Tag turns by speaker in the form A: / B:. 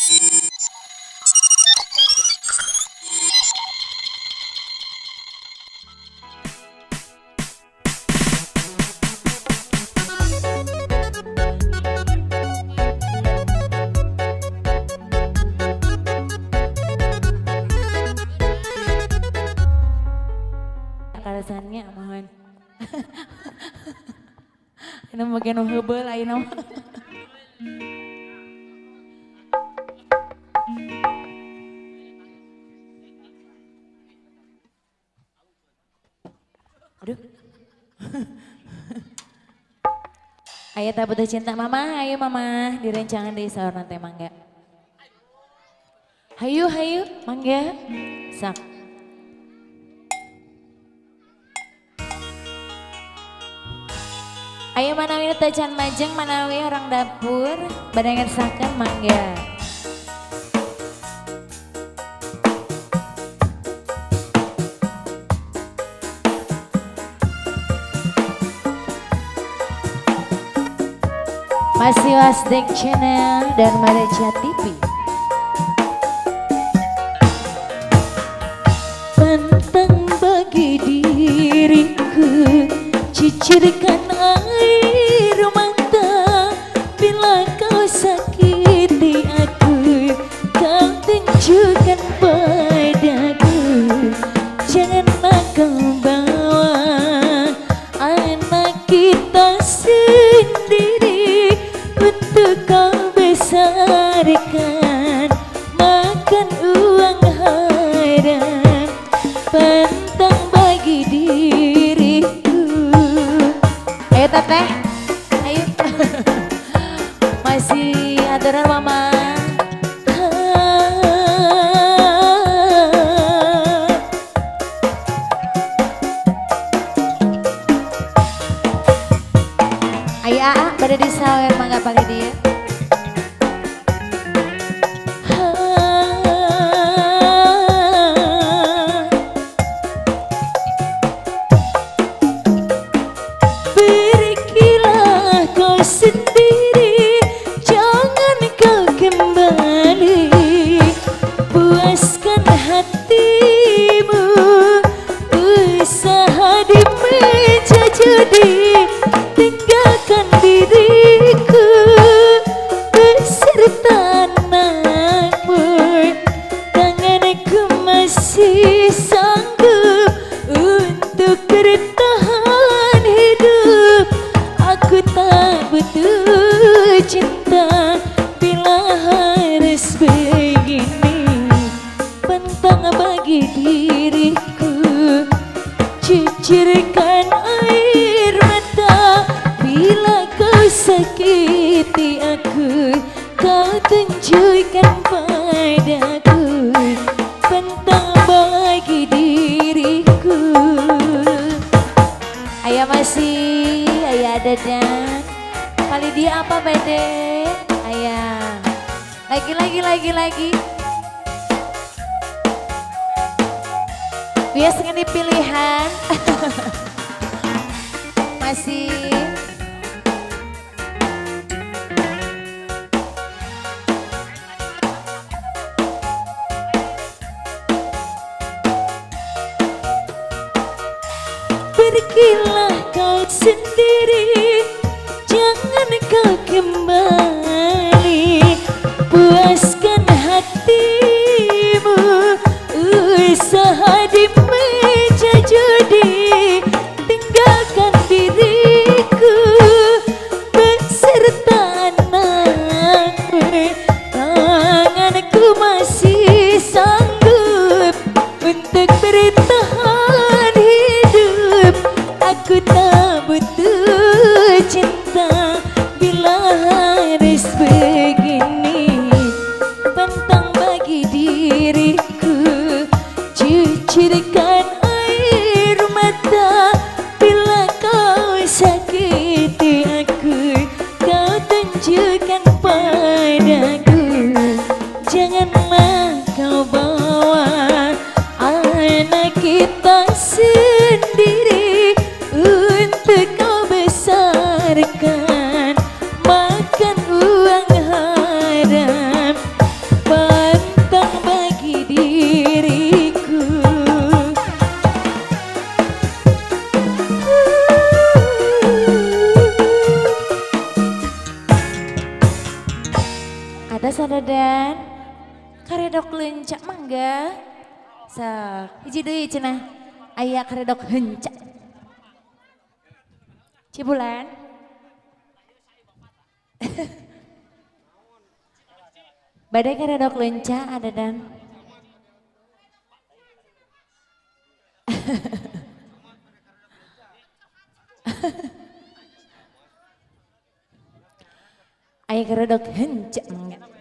A: Alasannya mohon. Ini bagian heubeuh lain mah. Aduh. Aya tak butuh cinta mama, ayo mama direncangan di sahur nanti mangga. Hayu hayu mangga. Sak. Ayo manawi tacan majeng, manawi orang dapur, badai ngersakan mangga. Masih Wasdek Channel dan Mareja TV. Bentang bagi diriku, cicirkan air mata. Bila kau sakiti aku, kau tunjukkan padaku. Janganlah kau bawa anak kita sendiri untuk kau besarkan, makan uang haram. Bentang bagi diriku. Ayo teteh, ayo. Masih aturan mama. Ayo Aa, pada disawer mangga pakai dia. Pergilah kau sendiri, jangan kau kembali. Puaskan hatimu, usaha di meja judi. Tinggalkan diriku beserta anakmu. Tanganku masih sanggup untuk bertahan hidup. Aku tak butuh cinta bila harus begini. Bentang bagi diriku, cucurkan air mata. Bila kau sakiti aku, kau tunjukkan padaku. Bentang bagi diriku. Ayah masih, ayah ada dan kali dia apa bede? Ayah lagi. Biasanya di pilihan. Masih. Pergilah kau sendiri, jangan kau kembali. Puaskan hatimu, usaha di meja judi. Tinggalkan diriku beserta anakmu. Tanganku masih sanggup untuk bertahan hidup. Aku tak butuh cinta bila harus begini. Ada sadadan. Karedok lencak mangga. Hiji deui cenah. Aya karedok hencak. Cibulan. Badai karedok lencak ada dan. Aya karedok hencak mangga.